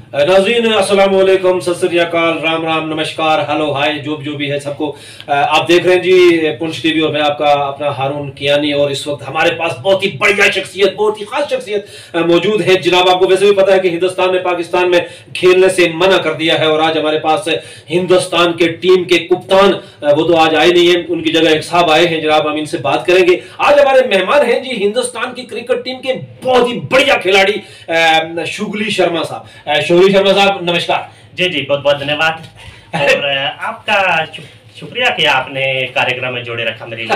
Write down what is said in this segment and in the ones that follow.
नाज़रीन अस्सलाम वालेकुम, सत श्री अकाल, राम राम, नमस्कार, हेलो, हाय, जो भी है सबको। आप देख रहे हैं जी पुंछ टीवी और मैं आपका अपना हारून कियानी। और इस वक्त हमारे पास बहुत ही बढ़िया शख्सियत, बहुत ही खास शख्सियत मौजूद है। जनाब आपको वैसे भी पता है कि हिंदुस्तान ने पाकिस्तान में खेलने से मना कर दिया है और आज हमारे पास हिंदुस्तान के टीम के कप्तान, वो तो आज आए नहीं है, उनकी जगह एक साहब आए हैं। जनाब हम इनसे बात करेंगे। आज हमारे मेहमान हैं जी हिंदुस्तान की क्रिकेट टीम के बहुत ही बढ़िया खिलाड़ी शुगली शर्मा साहब। शुगली शर्मा साहब नमस्कार। जी जी, बहुत बहुत धन्यवाद और आपका शुक्रिया कि आपने कार्यक्रम में जोड़े रखा मेरे लिए।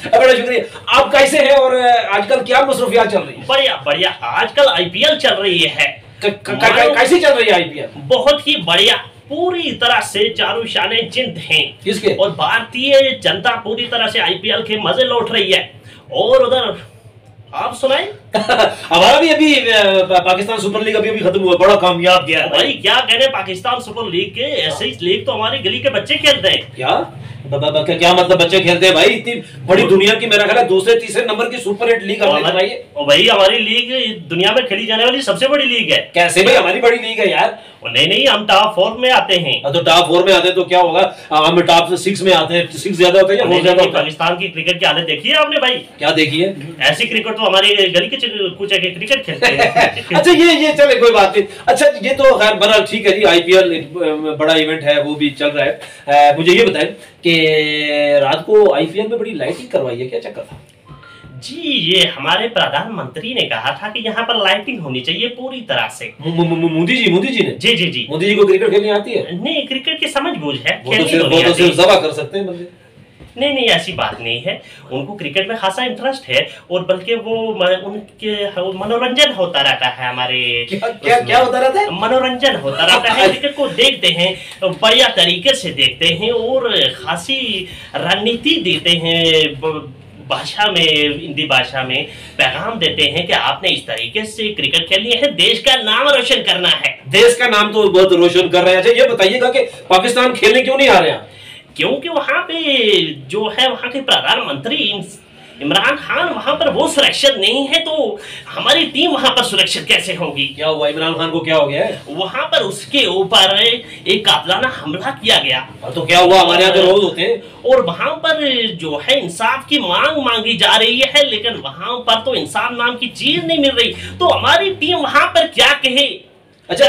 बड़ा शुक्रिया। आप कैसे हैं और आजकल क्या मसरूफियात चल रही है? बढ़िया बढ़िया, आजकल आईपीएल चल रही है। कैसी चल रही है आईपीएल? बहुत ही बढ़िया, पूरी तरह से चारों शाने जिंद हैं किसके? और भारतीय जनता पूरी तरह से आईपीएल के मजे लौट रही है। और उधर आप सुनाएं। हमारा भी अभी पाकिस्तान सुपर लीग अभी खत्म हुआ, बड़ा कामयाब गया है भाई। क्या कहने पाकिस्तान सुपर लीग के, ऐसे लीग तो हमारी गली के बच्चे खेलते हैं। क्या मतलब बच्चे खेलते हैं भाई? इतनी बड़ी दुनिया की मेरा ख्याल है दूसरे तीसरे नंबर की सुपर 8 लीग हमने बनाई है। और भाई हमारी लीग दुनिया में खेली जाने वाली सबसे बड़ी लीग है। कैसे भाई? हमारी बड़ी लीग है यार। नहीं, हम टॉप 4 में आते हैं। तो टॉप 4 में आते हैं तो क्या होगा? हम टॉप 6 में आते हैं। 6 ज्यादा होता है या 4 ज्यादा होता है? पाकिस्तान की क्रिकेट की हालत देखी है आपने भाई? क्या देखी है? ऐसी क्रिकेट तो हमारी गली के कुछ क्रिकेट खेलते हैं। अच्छा ये चले, कोई बात नहीं। अच्छा ये तो खैर बहरहाल ठीक है जी, आईपीएल बड़ा इवेंट है, वो भी चल रहा है। मुझे ये बताएं कि रात को आईपीएल में बड़ी लाइटिंग करवाई है, क्या चक्कर था? जी, ये हमारे प्रधानमंत्री ने कहा था कि यहाँ पर लाइटिंग होनी चाहिए पूरी तरह से। मोदी जी ने? जी, मोदी जी को क्रिकेट खेलनी आती है? नहीं, क्रिकेट की समझ बूझ है, वो तो सिर्फ जबा कर सकते हैं बंदे। नहीं, ऐसी बात नहीं है। उनको क्रिकेट में खासा इंटरेस्ट है और बल्कि वो उनके मनोरंजन होता रहता है। हमारे क्या होता रहता है? मनोरंजन होता रहता है। क्रिकेट को देखते हैं, बढ़िया तरीके से देखते हैं और खासी रणनीति देते हैं, भाषा में, हिंदी भाषा में पैगाम देते हैं कि आपने इस तरीके से क्रिकेट खेलनी है, देश का नाम रोशन करना है। देश का नाम तो बहुत रोशन कर रहे हैं। अच्छा ये बताइएगा कि पाकिस्तान खेलने क्यों नहीं आ रहे हैं? क्योंकि वहां पे जो है वहां के प्रधानमंत्री इमरान खान वहां पर वो सुरक्षित नहीं है, तो हमारी टीम वहां पर सुरक्षित कैसे होगी? क्या हुआ? इमरान खान को क्या हो गया है? वहां पर उसके ऊपर एक कातिलाना हमला किया गया। तो क्या हुआ? हमारे यहाँ तो रोज होते हैं। और वहां पर जो है इंसाफ की मांग मांगी जा रही है, लेकिन वहां पर तो इंसाफ नाम की चीज नहीं मिल रही। तो हमारी टीम वहां पर क्या कहे? अच्छा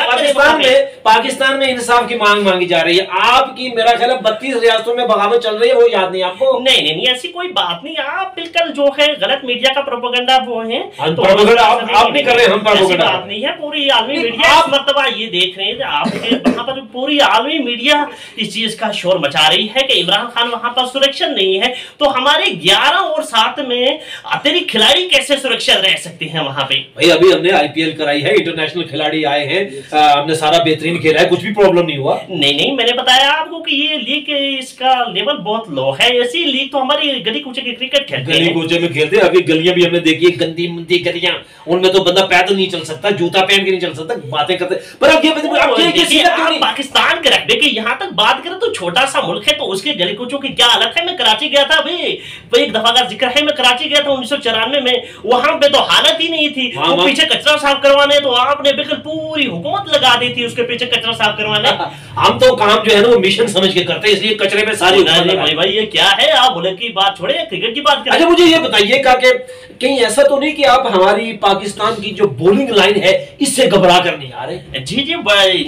पाकिस्तान में इंसाफ की मांग मांगी जा रही है। आपकी मेरा ख्याल है 32 रियासतों में बगावत चल रही है, वो याद नहीं आपको? नहीं, ऐसी कोई बात नहीं। आप बिल्कुल जो है गलत मीडिया का प्रोपेगेंडा वो है। तो आप नहीं कर रहे, हम प्रोपेगेंडा बात नहीं है। पूरी आलमी मीडिया इस मर्तबा ये देख रहे हैं आपके वहां पर पूरी आलमी मीडिया इस चीज का शोर मचा रही है कि इमरान खान वहां पर सुरक्षित नहीं है, तो हमारे 11 और 7 में अतिरिक्त खिलाड़ी कैसे सुरक्षित रह सकते हैं वहां पे? भाई अभी हमने आईपीएल कराई है, इंटरनेशनल खिलाड़ी आए हैं, हमने सारा बेहतरीन खेला है, कुछ भी प्रॉब्लम नहीं हुआ। नहीं, मैंने बताया आपको कि ये लीग इसका लेवल बहुत लो है। ऐसी लीग तो हमारी गली कूचे की क्रिकेट खेलते हैं। गली कूचे में खेलते हैं। अभी गलियां भी हमने देखी है, गंदी मुंदी गलियां, उनमें तो बंदा पैदल नहीं चल सकता, जूता पहन के नहीं चल सकता, बातें करते। पर अब ये पाकिस्तान के रखने की यहाँ तक बात करें तो छोटा सा मुल्क है, तो उसके गली कूचों की क्या हालत है? मैं कराची गया था अभी, एक दफा का जिक्र है, मैं कराची गया था 1994 में, वहां पे तो हालत ही नहीं थी। वो पीछे कचरा साफ करवाने तो आपने बिल्कुल पूरी हुकूमत लगा दी थी उसके पीछे कचरा साफ करवाने। हम तो काम जो है ना वो मिशन समझ के करते हैं, इसलिए कचरे में सारी भाई ये क्या है? आप बोले की बात छोड़े, क्रिकेट की बात करें। अच्छा मुझे ये बताइए कि कहीं ऐसा तो नहीं कि आप हमारी पाकिस्तान की जो बॉलिंग लाइन है इससे घबरा कर नहीं आ रहे? जी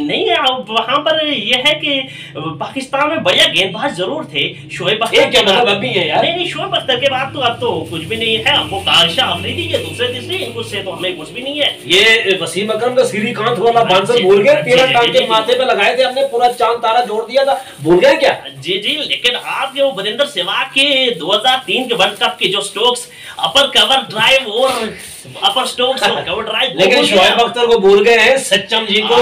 नहीं, वहां पर यह है कि पाकिस्तान में बढ़िया गेंदबाज जरूर थे। शोएब अख्तर के बाद अभी है यार। नहीं, शोएब अख्तर के बाद तो अब तो कुछ भी नहीं है। हमको काशा अफरीदी ये दूसरे तीसरे, इनको से तो हमें कुछ भी नहीं है। ये वसीम अकरम का श्रीकांत वाला बांसर भूल गए? 13 टांग के माथे पे लगाए थे हमने, पूरा चांद तारा जोड़ दिया था, भूल गए क्या? जी, लेकिन आप जो वीरेंद्र सहवाग के 2003 के वर्ल्ड कप के जो स्ट्रोक्स अपर कवर ड्राइव और अपर स्ट्रोक्स और कवर ड्राइव, लेकिन शोएब अख्तर को भूल गए हैं, सच्चम जी को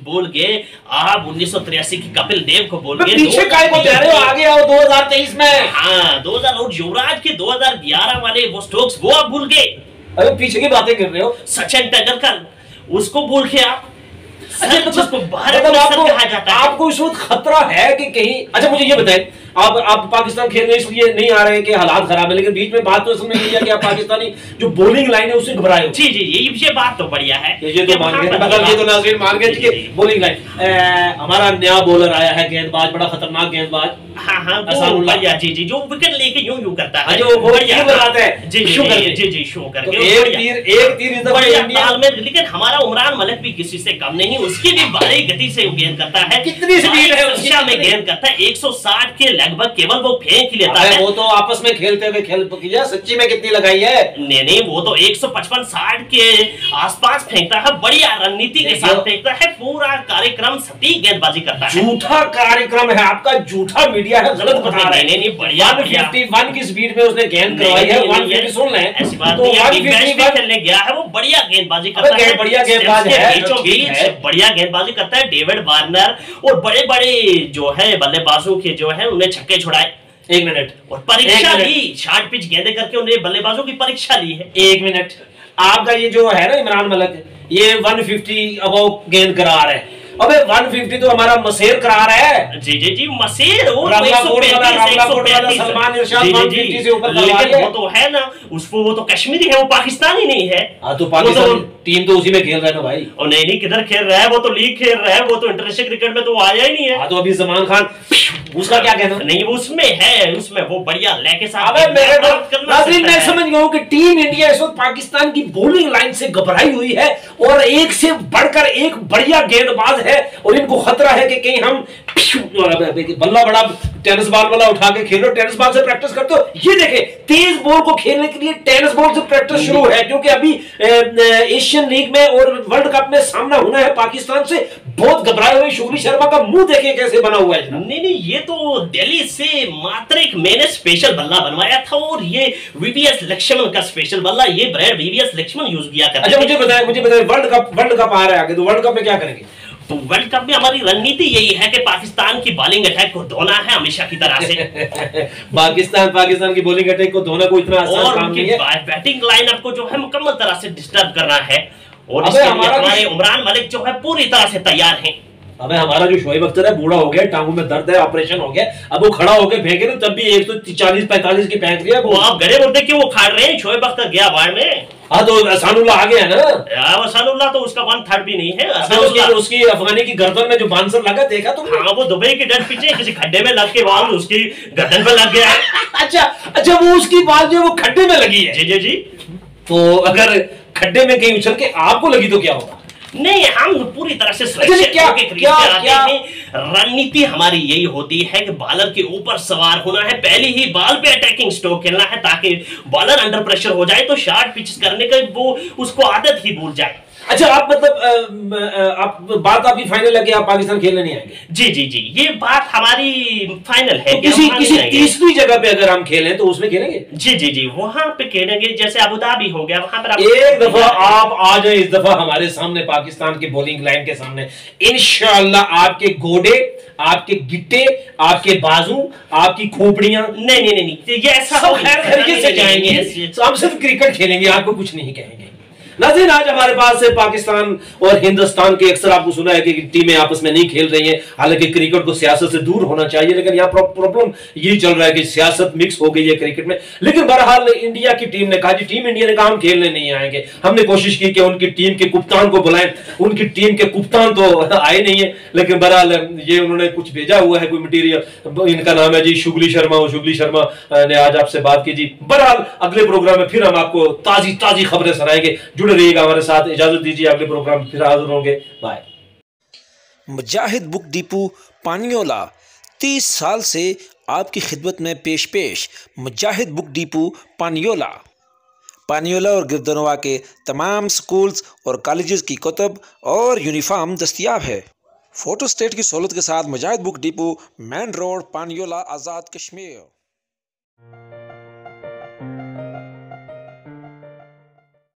बोल गए आप 1983 की कपिल देव को बोल गए। पीछे काय को जा रहे हो? आगे आओ 2023 में। हाँ 2000 और युवराज के 2011 वाले वो स्ट्रोक्स वो आप भूल गए। अरे पीछे की बातें कर रहे हो। सचिन तेंदुलकर उसको भूल के आप। अच्छा मतलब आपको इस वक्त खतरा है कि कहीं? अच्छा मुझे ये बताएं आप पाकिस्तान खेलने इसलिए नहीं आ रहे हैं कि हालात खराब है, लेकिन बीच में बात तो इसमें यही है कि आप पाकिस्तानी जो बॉलिंग लाइन है उससे घबराए हो। जी जी ये बात तो बढ़िया है, ये तो मान गए, मतलब ये तो नाज़रीन मान गए कि बॉलिंग लाइन। हमारा नया बॉलर आया है, गेंदबाज, बड़ा खतरनाक गेंदबाज। हाँ बढ़िया। जी जी जो विकेट लेके यूं करता है, जो बढ़िया लगाता है जी जी शो करके, एक तीर इस दफा इंडिया में। लेकिन हमारा उमरान मलिक भी किसी से कम नहीं, उसकी भी भारी गति से गेंद करता है। कितनी स्पीड है उसकी में गेंद करता है 160 के लगभग, केवल वो फेंक लेता है। वो तो आपस में खेलते हुए खेल किया, सच्ची में कितनी लगाई है? नहीं वो तो 155-60 के आसपास फेंकता है, बढ़िया रणनीति के साथ फेंकता है, पूरा कार्यक्रम सटीक गेंदबाजी करता है। झूठा कार्यक्रम है आपका, झूठा मीडिया है, गलत बता रहे हैं। नहीं बढ़िया 151 की स्पीड में उसने गेंद करवाई है। 150 सुन लें, ऐसी बात नहीं है, 150 खेलने गया है, वो बढ़िया गेंदबाजी करता है, बढ़िया गेंदबाज है, बढ़िया गेंदबाजी करता है। डेविड वार्नर और बड़े बड़े जो है बल्लेबाजों के जो है उन्हें छक्के छुड़ाए। 1 मिनट और परीक्षा ली, शॉर्ट पिच गेंदे करके उन्हें बल्लेबाजों की परीक्षा ली है। 1 मिनट, आपका ये जो है ना इमरान मलिक, ये 150 अबव गेंद करा रहा है। अबे 150 तो हमारा मसेर करा रहा है। जी जी जी मसेर, वो सलमान इरशाद 150 से ऊपर, लेकिन वो तो है ना, उसको वो तो कश्मीरी है, वो पाकिस्तानी नहीं है। तो पाकिस्तान टीम तो उसी में खेल रहा है ना भाई। और नहीं किधर खेल रहा है, वो तो लीग खेल रहा है, वो तो इंटरनेशनल क्रिकेट में तो आया ही नहीं है। तो अभी सलमान खान उसका क्या कहना? नहीं उसमें है, उसमें वो बढ़िया लेके साथ। मैं समझ गया हूँ कि टीम इंडिया इस वक्त पाकिस्तान की बॉलिंग लाइन से घबराई हुई है और एक से बढ़कर एक बढ़िया गेंदबाज है और इनको खतरा है कि कहीं हम बल्ला बड़ा टेनिस बॉल वाला उठा के खेलो, टेनिस बॉल से प्रैक्टिस करते हो। ये देखें, तेज बॉल को खेलने के लिए टेनिस बॉल से प्रैक्टिस शुरू है, क्योंकि अभी एशियन लीग में और वर्ल्ड कप में सामना होना है पाकिस्तान से। बहुत घबराए हुए शुगली शर्मा का मुंह देखिए कैसे बना हुआ है। नहीं ये तो दिल्ली से मात्र एक मैंने स्पेशल बल्ला बनवाया था और ये वीवीएस लक्ष्मण का स्पेशल बल्ला, ये ब्रांड वीवीएस लक्ष्मण यूज किया करता है। अच्छा मुझे बताएं वर्ल्ड कप आ रहा है आगे, तो वर्ल्ड कप में क्या करेंगे? तो वर्ल्ड कप में हमारी रणनीति यही है कि पाकिस्तान की बॉलिंग अटैक को धोना है हमेशा की तरह से। पाकिस्तान की बॉलिंग अटैक को धोना कोई इतना आसान काम नहीं है। बैटिंग लाइनअप को जो है मुकम्मल तरह से डिस्टर्ब करना है और इसके लिए हमारे उमरान मलिक जो है पूरी तरह से तैयार हैं। अबे हमारा जो शोएब अख्तर है बूढ़ा हो गया, टांगों में दर्द है, ऑपरेशन हो गया, अब वो खड़ा होकर फेंके ना तब भी 140-45 की फेंक दिया। वो आप गड़े मुर्दे क्यों वो खाड़ रहे हैं? शोएब अख्तर गया बाढ़ में। हाँ तो अहसानुल्लाह आ गया ना। अहसानुल्लाह तो उसका 1/3 भी नहीं है। उसकी अफगानी की गर्दन में जो बांसर लगा देखा तुमने? हाँ वो दुबई के डर पीछे किसी खड्डे में लग के बाल उसकी गर्दन पे लग गया है। अच्छा वो उसकी बाल जो वो खड्डे में लगी है। जी तो अगर खड्डे में कहीं उछल के आपको लगी तो क्या होगा? नहीं हम पूरी तरह से रणनीति हमारी यही होती है कि बॉलर के ऊपर सवार होना है, पहले ही बॉल पे अटैकिंग स्ट्रोक खेलना है ताकि बॉलर अंडर प्रेशर हो जाए तो शॉर्ट पिच करने का वो उसको आदत ही भूल जाए। अच्छा आप मतलब आप बात आपकी फाइनल है कि आप पाकिस्तान खेलने नहीं आएंगे? जी ये बात हमारी फाइनल है। तो किसी तीसरी जगह पे अगर हम खेलें तो उसमें खेलेंगे? जी वहां पे खेलेंगे, जैसे अबू धाबी हो गया वहां पर। एक दफा आप आ जाए इस दफा हमारे सामने, पाकिस्तान की बॉलिंग लाइन के सामने, इंशाअल्लाह आपके गोडे, आपके गिट्टे, आपके बाजू, आपकी खोपड़ियां नहीं ये ऐसा खैर तरीके से जाएंगे। हम सिर्फ क्रिकेट खेलेंगे, आपको कुछ नहीं कहेंगे। नाज़रीन आज हमारे पास है पाकिस्तान और हिंदुस्तान के, अक्सर आपको सुना है कि टीमें आपस में नहीं खेल रही हैं, हालांकि क्रिकेट को सियासत से दूर होना चाहिए, लेकिन यहाँ प्रॉब्लम यही चल रहा है कि सियासत मिक्स हो गई है क्रिकेट में। लेकिन बहरहाल इंडिया की टीम ने कहा, टीम इंडिया ने कहा हम खेलने नहीं आएंगे। हमने कोशिश की कि उनकी टीम के कप्तान को बुलाएं, उनकी टीम के कप्तान तो आए नहीं है, लेकिन बहरहाल ये उन्होंने कुछ भेजा हुआ है कोई मटीरियल, इनका नाम है जी शुगली शर्मा, और शुगली शर्मा ने आज आपसे बात की जी। बहरहाल अगले प्रोग्राम में फिर हम आपको ताजी खबरें सुनाएंगे, रहिएगा हमारे साथ। इजाजत दीजिए, अगले प्रोग्राम फिर हाजिर होंगे। बाय। मुजाहिद बुक डिपो पानियोला 30 साल से आपकी खिदमत में पेश मुजाहिद बुक डिपो पानियोला और गिरदनवा के तमाम स्कूल्स और कॉलेजेस की कुतुब और यूनिफॉर्म दस्तियाब है। फोटो स्टेट की सहूलत के साथ मुजाहिद book depot, main road, पानियोला, Azad Kashmir.